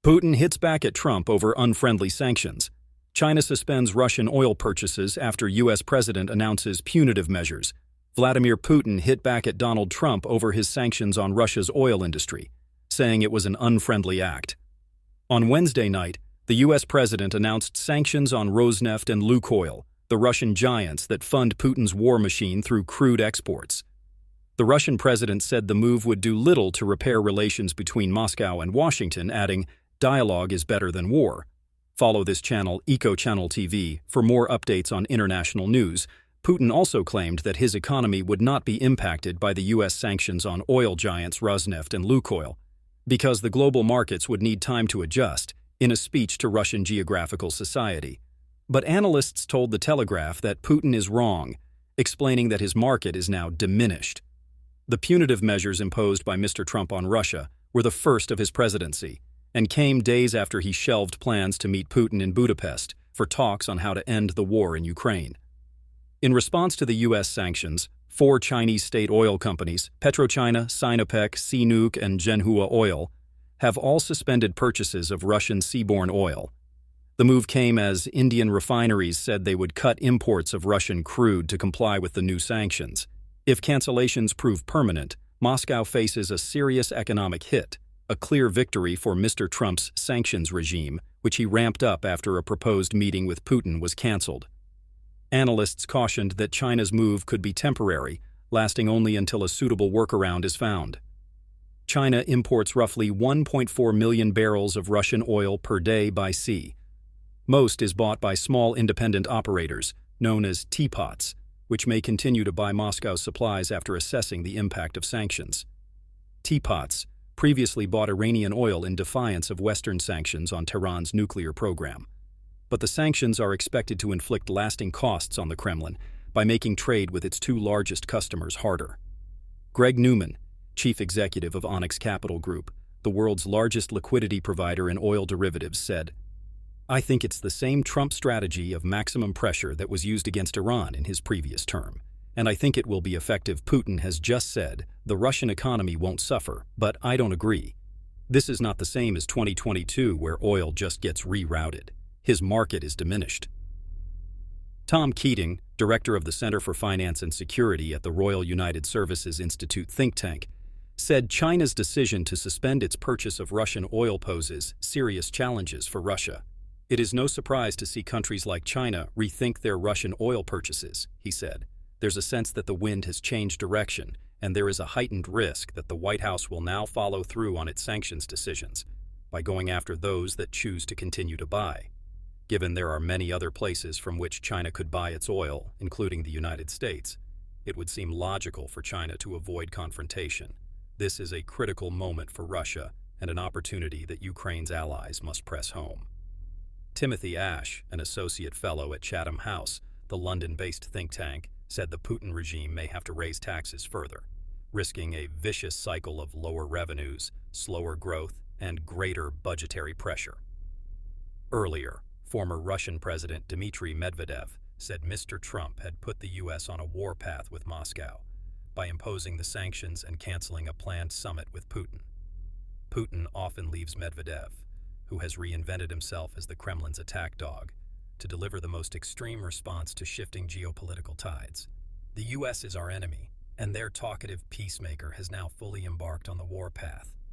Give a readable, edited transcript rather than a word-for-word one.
Putin hits back at Trump over unfriendly sanctions. China suspends Russian oil purchases after U.S. president announces punitive measures. Vladimir Putin hit back at Donald Trump over his sanctions on Russia's oil industry, saying it was an unfriendly act. On Wednesday night, the U.S. president announced sanctions on Rosneft and Lukoil, the Russian giants that fund Putin's war machine through crude exports. The Russian president said the move would do little to repair relations between Moscow and Washington, adding, "Dialogue is better than war." Follow this channel, ECOchnneltv, for more updates on international news. Putin also claimed that his economy would not be impacted by the U.S. sanctions on oil giants Rosneft and Lukoil, because the global markets would need time to adjust, in a speech to Russian Geographical Society. But analysts told The Telegraph that Putin is wrong, explaining that his market is now diminished. The punitive measures imposed by Mr. Trump on Russia were the first of his presidency, and came days after he shelved plans to meet Putin in Budapest for talks on how to end the war in Ukraine. In response to the U.S. sanctions, 4 Chinese state oil companies, PetroChina, Sinopec, CNOOC, and Zhenhua Oil, have all suspended purchases of Russian seaborne oil. The move came as Indian refineries said they would cut imports of Russian crude to comply with the new sanctions. If cancellations prove permanent, Moscow faces a serious economic hit, a clear victory for Mr. Trump's sanctions regime, which he ramped up after a proposed meeting with Putin was canceled. Analysts cautioned that China's move could be temporary, lasting only until a suitable workaround is found. China imports roughly 1.4 million barrels of Russian oil per day by sea. Most is bought by small independent operators, known as teapots, which may continue to buy Moscow's supplies after assessing the impact of sanctions. Teapots previously bought Iranian oil in defiance of Western sanctions on Tehran's nuclear program. But the sanctions are expected to inflict lasting costs on the Kremlin by making trade with its 2 largest customers harder. Greg Newman, chief executive of Onyx Capital Group, the world's largest liquidity provider in oil derivatives, said, "I think it's the same Trump strategy of maximum pressure that was used against Iran in his previous term, and I think it will be effective." Putin has just said the Russian economy won't suffer, but I don't agree. This is not the same as 2022, where oil just gets rerouted. His market is diminished. Tom Keating, director of the Center for Finance and Security at the Royal United Services Institute think tank, said China's decision to suspend its purchase of Russian oil poses serious challenges for Russia. "It is no surprise to see countries like China rethink their Russian oil purchases," he said. "There's a sense that the wind has changed direction, and there is a heightened risk that the White House will now follow through on its sanctions decisions by going after those that choose to continue to buy. Given there are many other places from which China could buy its oil, including the United States, it would seem logical for China to avoid confrontation. This is a critical moment for Russia and an opportunity that Ukraine's allies must press home." Timothy Ash, an associate fellow at Chatham House, the London-based think tank, said the Putin regime may have to raise taxes further, risking a vicious cycle of lower revenues, slower growth, and greater budgetary pressure. Earlier, former Russian President Dmitry Medvedev said Mr. Trump had put the U.S. on a war path with Moscow by imposing the sanctions and canceling a planned summit with Putin. Putin often leaves Medvedev, who has reinvented himself as the Kremlin's attack dog, to deliver the most extreme response to shifting geopolitical tides. "The U.S. is our enemy, and their talkative peacemaker has now fully embarked on the war path.